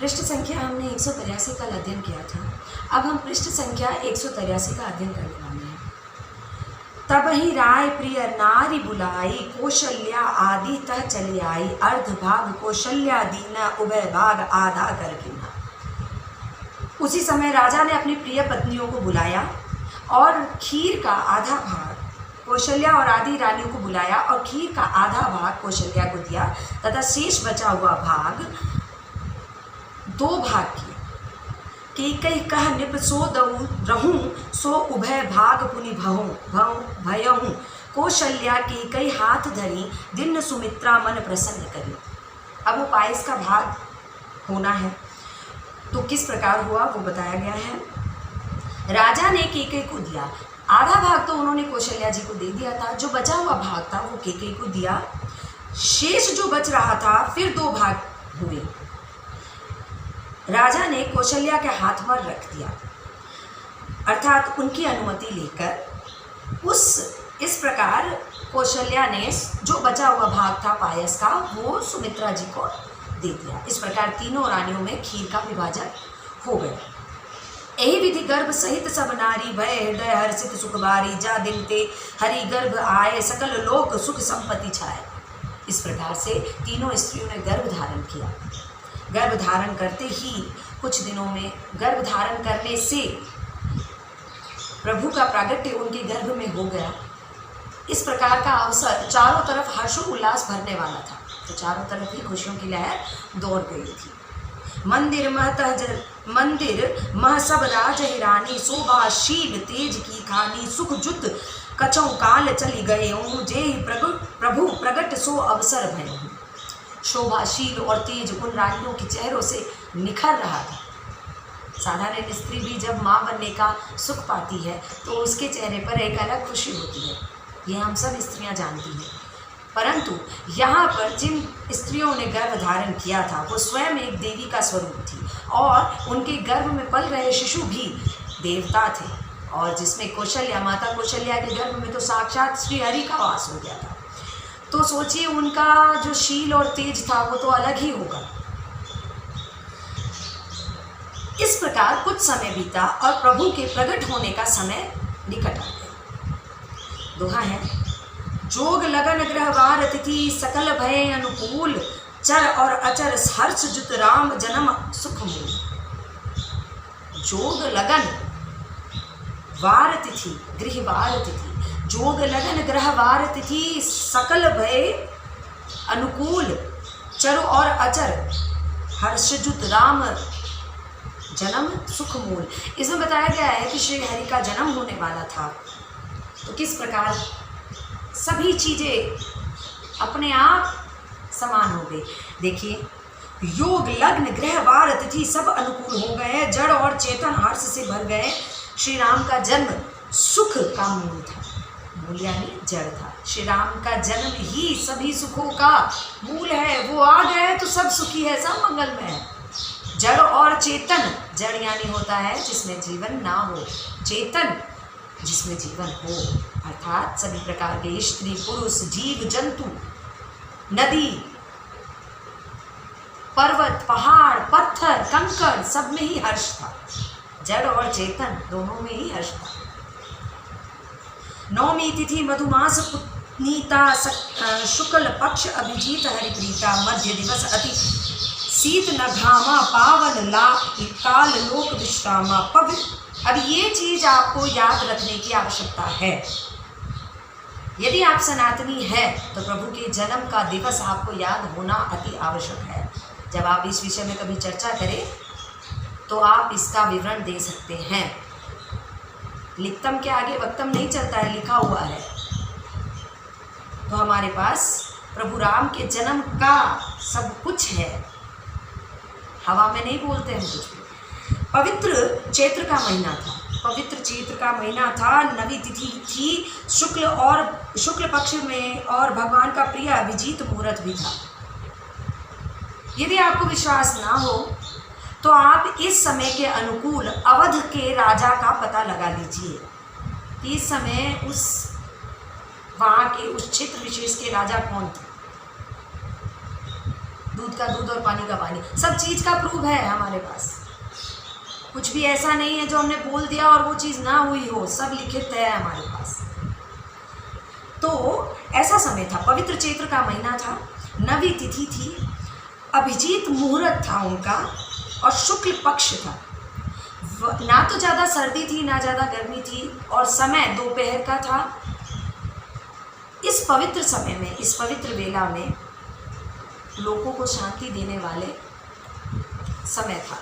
पृष्ठ संख्या हमने 183 का अध्ययन किया था। अब हम पृष्ठ संख्या 183 का अध्ययन करने वाले हैं। तब ही राय प्रिय नारी बुलाई, कौशल्या आदि तह चली आई, अर्ध भाग कौशल्या दीना, उभय भाग आधा कर गिना। उसी समय राजा ने अपनी प्रिय पत्नियों को बुलाया और खीर का आधा भाग कौशल्या और आदि रानियों को बुलाया और खीर का आधा भाग कौशल्या को दिया तथा शेष बचा हुआ भाग 2 भाग किया। केकई कह निप सो दऊ रहूं, सो उभय भाग पुनि भयहूँ। कौशल्या केकई हाथ धरी, दिन सुमित्रा मन प्रसन्न करी। अब वो पायस का भाग होना है, तो किस प्रकार हुआ वो बताया गया है। राजा ने केकई को दिया, आधा भाग तो उन्होंने कौशल्या जी को दे दिया था, जो बचा हुआ भाग था वो केकई को दिया। शेष जो बच रहा था फिर 2 भाग हुए। राजा ने कौशल्या के हाथ पर रख दिया, अर्थात उनकी अनुमति लेकर इस प्रकार कौशल्या ने जो बचा हुआ भाग था पायस का वो सुमित्रा जी को दे दिया। इस प्रकार तीनों रानियों में खीर का विभाजन हो गया। यही विधि गर्भ सहित सब नारी, भय हृदय हर्षित सुखबारी, जा दिन ते हरि गर्भ आए, सकल लोक सुख संपत्ति छाए। इस प्रकार से तीनों स्त्रियों ने गर्भ धारण किया। गर्भ धारण करते ही कुछ दिनों में, गर्भ धारण करने से प्रभु का प्रागट्य उनके गर्भ में हो गया। इस प्रकार का अवसर चारों तरफ हर्षोल्लास भरने वाला था, तो चारों तरफ ही खुशियों की लहर दौड़ गई थी। मंदिर मह सब राज हिरानी, शोभाशील तेज की खानी, सुख जुत कचौ काल चली गए, जे प्रभु प्रगट सो अवसर भय। शोभाशील और तेज उन रानियों के चेहरों से निखर रहा था। साधारण स्त्री भी जब माँ बनने का सुख पाती है तो उसके चेहरे पर एक अलग खुशी होती है, ये हम सब स्त्रियां जानती हैं। परंतु यहाँ पर जिन स्त्रियों ने गर्भ धारण किया था वो स्वयं एक देवी का स्वरूप थी और उनके गर्भ में पल रहे शिशु भी देवता थे, और जिसमें कौशल्या, माता कौशल्या के गर्भ में तो साक्षात श्री हरि का वास हो गया था। तो सोचिए उनका जो शील और तेज था वो तो अलग ही होगा। इस प्रकार कुछ समय बीता और प्रभु के प्रकट होने का समय निकट आ गया। दोहा है, जोग लगन ग्रहवार तिथि, सकल भय अनुकूल, चर और अचर हर्ष जुत राम जन्म सुख मूल। जोग लगन वार तिथि, गृहवार तिथि, जोग लगन ग्रहवार तिथि, सकल भय अनुकूल, चर और अचर हर्षजुत राम जन्म सुख मूल। इसमें बताया गया है कि श्री हरि का जन्म होने वाला था, तो किस प्रकार सभी चीजें अपने आप समान हो गई। देखिए, योग लग्न ग्रहवार तिथि सब अनुकूल हो गए, जड़ और चेतन हर्ष से भर गए। श्री राम का जन्म सुख का मूल था, मूल यानी जड़ था। श्री राम का जन्म ही सभी सुखों का मूल है, वो आ गए तो सब सुखी है, सब मंगलमय है। जड़ और चेतन, जड़ यानी होता है जिसमें जीवन ना हो, चेतन जिसमें जीवन हो, अर्थात सभी प्रकार के स्त्री पुरुष जीव जंतु, नदी पर्वत पहाड़ पत्थर कंकड़ सब में ही हर्ष था। जड़ और चेतन दोनों में ही हर्ष था। नवमी तिथि मधुमास पुनीता, शुक्ल पक्ष अभिजीत हरिप्रीता, मध्य दिवस अति शीत न घामा, पावन ला काल लोक विश्रामा पवित्र। अब ये चीज आपको याद रखने की आवश्यकता है। यदि आप सनातनी है तो प्रभु के जन्म का दिवस आपको याद होना अति आवश्यक है। जब आप इस विषय में कभी चर्चा करें तो आप इसका विवरण दे सकते हैं। लिखतम के आगे वक्तम नहीं चलता है, लिखा हुआ है। तो हमारे पास प्रभु राम के जन्म का सब कुछ है, हवा में नहीं बोलते हैं कुछ भी। पवित्र चैत्र का महीना था, पवित्र चैत्र का महीना था। नवी तिथि थी, शुक्ल पक्ष में, और भगवान का प्रिय अभिजीत मुहूर्त भी था। यदि आपको विश्वास ना हो तो आप इस समय के अनुकूल अवध के राजा का पता लगा लीजिए। इस समय उस वहाँ के उस क्षेत्र विशेष के राजा कौन थे। दूध का दूध और पानी का पानी, सब चीज़ का प्रूफ है हमारे पास। कुछ भी ऐसा नहीं है जो हमने बोल दिया और वो चीज़ ना हुई हो, सब लिखित है हमारे पास। तो ऐसा समय था, पवित्र चैत्र का महीना था, नवी तिथि थी, अभिजीत मुहूर्त था उनका और शुक्ल पक्ष था। ना तो ज़्यादा सर्दी थी ना ज़्यादा गर्मी थी और समय दोपहर का था। इस पवित्र समय में, इस पवित्र वेला में लोगों को शांति देने वाले समय था।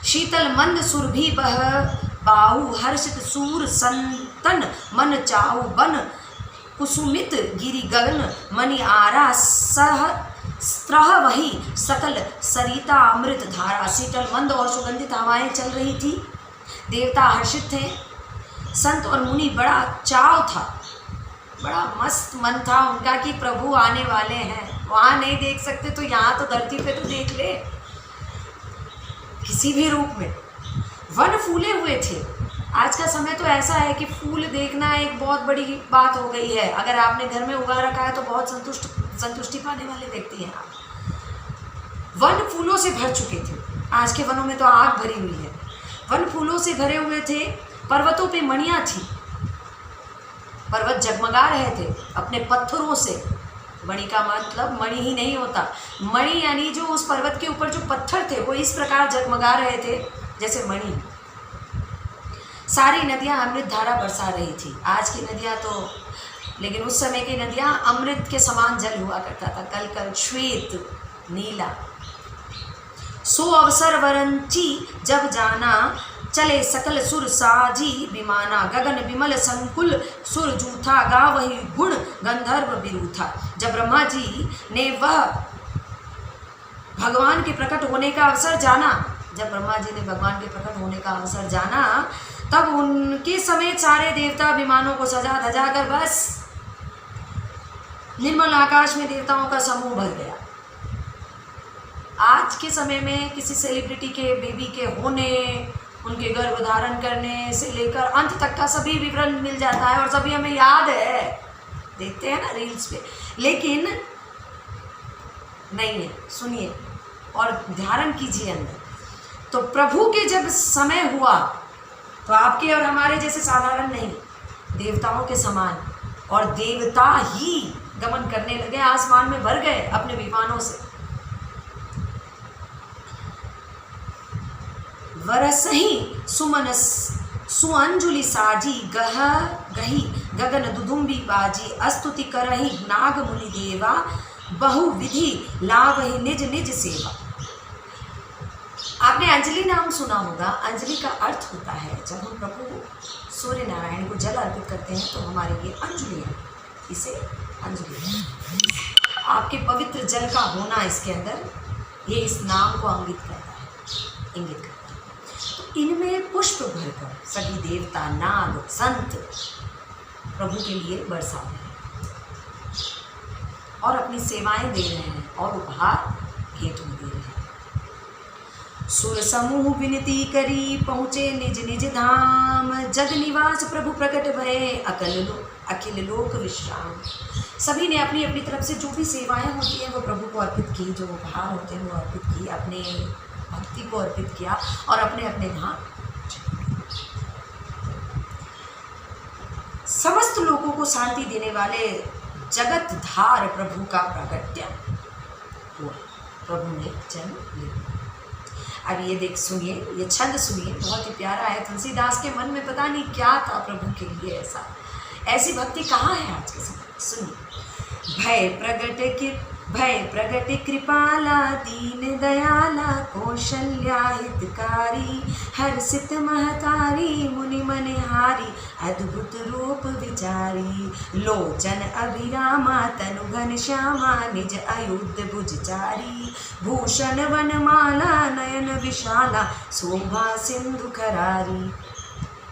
शीतल मंद सुरभि बह बाहु हर्षित सूर संतन मन चाहु बन कुसुमित गिरि गगन मणि आरा सह स्त्रह वही सकल सरिता अमृत धारा। शीतल मंद और सुगंधित हवाएं चल रही थी, देवता हर्षित थे, संत और मुनि बड़ा चाव था, बड़ा मस्त मन था उनका कि प्रभु आने वाले हैं। वहाँ नहीं देख सकते तो यहाँ तो धरती पे तो देख ले, किसी भी रूप में। वन फूले हुए थे। आज का समय तो ऐसा है कि फूल देखना एक बहुत बड़ी बात हो गई है। अगर आपने घर में उगा रखा है तो बहुत संतुष्टि पाने वाले व्यक्ति हैं आप। वन फूलों से भर चुके थे, आज के वनों में तो आग भरी हुई है। वन फूलों से भरे हुए थे, पर्वतों पे मणियाँ थी, पर्वत जगमगा रहे थे अपने पत्थरों से। मणि का मतलब मणि ही नहीं होता, मणि यानी जो उस पर्वत के ऊपर जो पत्थर थे वो इस प्रकार जगमगा रहे थे जैसे मणि। सारी नदियां अमृत धारा बरसा रही थी। आज की नदियां तो, लेकिन उस समय की नदियां अमृत के समान जल हुआ करता था, कल कल श्वेत नीला। सो अवसर वरंची जब जाना चले सकल सुर साजी विमाना, गगन विमल संकुल सुर जूथा गा वही गुण गंधर्व बिरूथा। जब ब्रह्मा जी ने वह भगवान के प्रकट होने का अवसर जाना, जब ब्रह्मा जी ने भगवान के प्रकट होने का अवसर जाना, तब उनके समेत सारे देवता विमानों को सजा धजा कर बस निर्मल आकाश में देवताओं का समूह भर गया। आज के समय में किसी सेलिब्रिटी के बेबी के होने, उनके गर्भ धारण करने से लेकर अंत तक का सभी विवरण मिल जाता है और सभी हमें याद है, देखते हैं ना रील्स पे। लेकिन नहीं है, सुनिए और धारण कीजिए अंदर। तो प्रभु के जब समय हुआ तो आपके और हमारे जैसे साधारण नहीं, देवताओं के समान, और देवता ही गमन करने लगे, आसमान में भर गए अपने विमानों से। वरसही सुमन सुअंजुलि साजी गह गही गगन दुदुम्बी बाजी, अस्तुति करही नाग मुनि देवा बहु विधि लावहि निज निज सेवा। आपने अंजलि नाम सुना होगा। अंजलि का अर्थ होता है जब हम प्रभु सूर्य नारायण को जल अर्पित करते हैं तो हमारे लिए अंजलि है, इसे अंजलि है। आपके पवित्र जल का होना इसके अंदर, ये इस नाम को इंगित करता है। तो इनमें पुष्प भरकर सभी देवता, नाग, संत प्रभु के लिए बरसा रहे हैं और अपनी सेवाएं दे रहे हैं और उपहार भेंट में दे रहे हैं। सुर समूह विनती करी पहुँचे निज निज धाम, जग निवास प्रभु प्रकट भये अखिल लोक विश्राम। सभी ने अपनी अपनी तरफ से जो भी सेवाएं होती हैं वो प्रभु को अर्पित की, जो उपहार होते हैं वो अर्पित की, अपने भक्ति को अर्पित किया और अपने अपने धाम। समस्त लोगों को शांति देने वाले जगत धार प्रभु का प्राकट्य हुआ, प्रभु ने जन्म लिया। अब ये देख सुनिए, ये छंद सुनिए, बहुत ही प्यारा है। तुलसीदास के मन में पता नहीं क्या था प्रभु के लिए, ऐसी भक्ति कहाँ है आज के समय। सुनिए। भय प्रगट कृपाला दीन दयाला कौशल्या हितकारी, हर्षित महतारी मुनि मनहारी, अद्भुत रूप विचारी, लोचन अभिरामा तनु घन श्यामा, निज अयुध भुजचारी, भूषण वनमाला नयन विशाला, शोभा सिंधु करारी।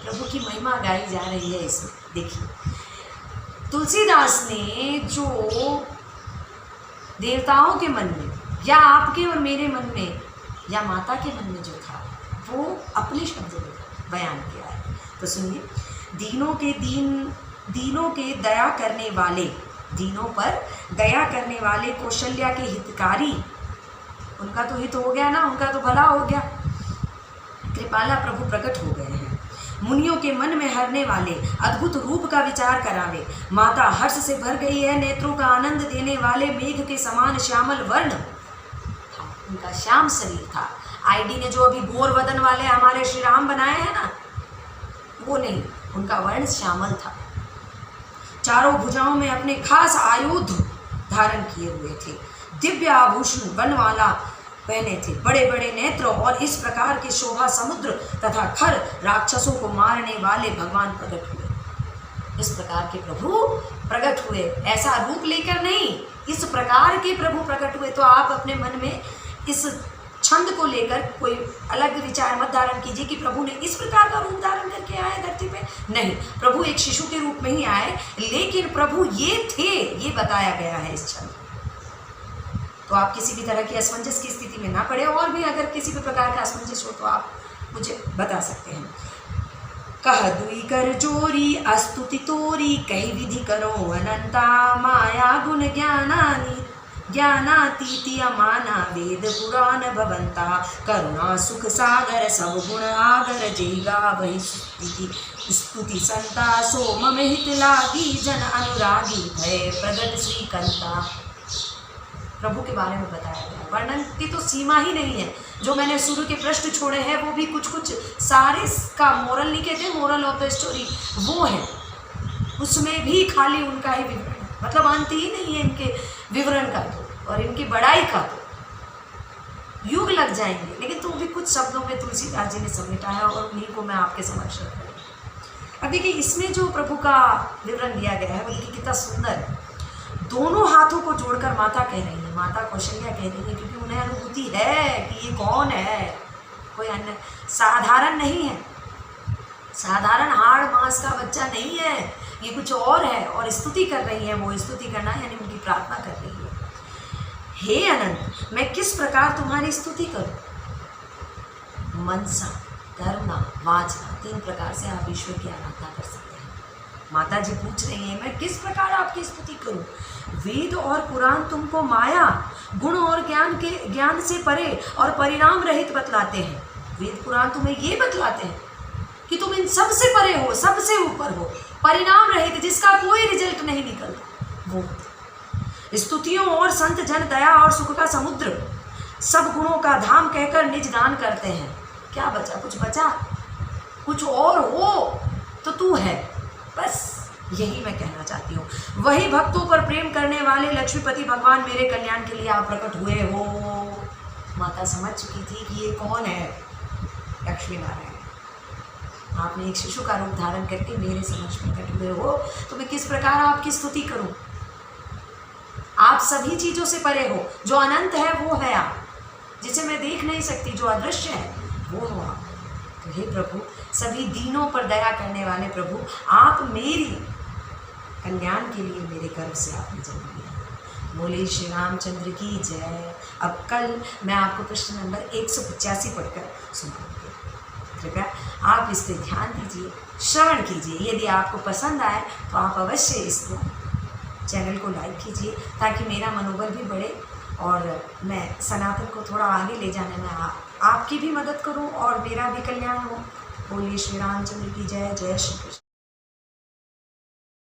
प्रभु की महिमा गाई जा रही है इसमें। देखिए, तुलसीदास ने जो देवताओं के मन में या आपके और मेरे मन में या माता के मन में जो था वो अपने शब्दों में बयान किया है। तो सुनिए। दीनों के दया करने वाले दीनों पर दया करने वाले, कौशल्या के हितकारी, उनका तो हित हो गया ना, उनका तो भला हो गया। कृपाला प्रभु प्रकट हो गए हैं। मुनियों के मन में हरने वाले, अद्भुत रूप का विचार करावे। माता हर्ष से भर गई है, नेत्रों का आनंद देने वाले, मेघ के समान श्यामल वर्ण, उनका श्याम शरीर था। आईडी ने जो अभी गोर वदन वाले हमारे श्री राम बनाए हैं ना, वो नहीं, उनका वर्ण श्यामल था। चारों भुजाओं में अपने खास आयुध धारण किए हुए थे, दिव्य आभूषण बनवाला पहने थे, बड़े बड़े नेत्र और इस प्रकार के शोभा समुद्र तथा खर राक्षसों को मारने वाले भगवान प्रकट हुए। इस प्रकार के प्रभु प्रकट हुए, ऐसा रूप लेकर नहीं, इस प्रकार के प्रभु प्रकट हुए। तो आप अपने मन में इस छंद को लेकर कोई अलग विचार मत धारण कीजिए कि प्रभु ने इस प्रकार का रूप धारण करके आए धरती पे। नहीं, प्रभु एक शिशु के रूप में ही आए, लेकिन प्रभु ये थे, ये बताया गया है इस छंद। तो आप किसी भी तरह की असमंजस की स्थिति में ना पड़े, और भी अगर किसी भी प्रकार का असमंजस हो तो आप मुझे बता सकते हैं। कह दुई कर जोरी अस्तुति तोरी, कही विधि करो अनंता, माया गुण ज्ञानातीति अमाना, वेद पुराण भवंता, करुणा सुख सागर सब गुण आगर, जेगा वही स्तुति संता, सो मम हित लागी जन अनुरागी, भय प्रगट श्रीकंता। प्रभु के बारे में बताया गया, वर्णन की तो सीमा ही नहीं है। जो मैंने शुरू के प्रश्न छोड़े हैं वो भी कुछ कुछ सारे का मोरल नहीं कहते, मोरल ऑफ द स्टोरी वो है, उसमें भी खाली उनका ही विवरण है, मतलब अंत ही नहीं है इनके विवरण का तो, और इनकी बड़ाई का तो युग लग जाएंगे, लेकिन तो भी कुछ शब्दों में तुलसीदास जी ने समेटा है और उन्हीं को मैं आपके समक्ष रख रही हूँ। अब देखिए, इसमें जो प्रभु का विवरण दिया गया है वो देखिए कितना सुंदर है। दोनों हाथों को जोड़कर माता कह रही है, माता कौशल्या कह रही है, क्योंकि उन्हें अनुभूति है कि ये कौन है, कोई अन्य साधारण नहीं है, साधारण हाड़ मांस का बच्चा नहीं है, ये कुछ और है। और स्तुति कर रही है, वो स्तुति करना यानी उनकी प्रार्थना कर रही है। हे अनंत, मैं किस प्रकार तुम्हारी स्तुति करूं? मनसा, करुणा, वाचा, 3 प्रकार से आप ईश्वर की आराधना कर सकते हैं। माता जी पूछ रही है, मैं किस प्रकार आपकी स्तुति करूं? वेद और पुराण तुमको माया, गुण और ज्ञान से परे और परिणाम रहित बतलाते हैं। वेद पुराण तुम्हें ये बतलाते हैं कि तुम इन सबसे परे हो, सबसे ऊपर हो, परिणाम रहित, जिसका कोई रिजल्ट नहीं निकलता वो। स्तुतियों और संत जन दया और सुख का समुद्र, सब गुणों का धाम कहकर निज गान करते हैं। क्या बचा? कुछ बचा? कुछ और हो तो तू है, बस यही मैं कहना चाहती हूँ। वही भक्तों पर प्रेम करने वाले लक्ष्मीपति भगवान मेरे कल्याण के लिए आप प्रकट हुए हो। माता समझ चुकी थी कि ये कौन है, लक्ष्मी नारायण। आपने एक शिशु का रूप धारण करके मेरे समक्ष प्रकट हुए हो, तो मैं किस प्रकार आपकी स्तुति करूं? आप सभी चीज़ों से परे हो, जो अनंत है वो है आप, जिसे मैं देख नहीं सकती, जो अदृश्य है वो हो आप। तो हे प्रभु, सभी दीनों पर दया करने वाले प्रभु, आप मेरी कल्याण के लिए मेरे गर्भ से आपने जन्म लिया। बोले श्री रामचंद्र की जय। अब कल मैं आपको प्रश्न नंबर 185 पढ़कर सुनाऊंगी। कृपया आप इस पर ध्यान दीजिए, श्रवण कीजिए। यदि आपको पसंद आए तो आप अवश्य इसको चैनल को लाइक कीजिए, ताकि मेरा मनोबल भी बढ़े और मैं सनातन को थोड़ा आगे ले जाने में आपकी भी मदद करूं और मेरा भी कल्याण हो। बोलिए श्री रामचंद्र की जय। जय श्री कृष्ण।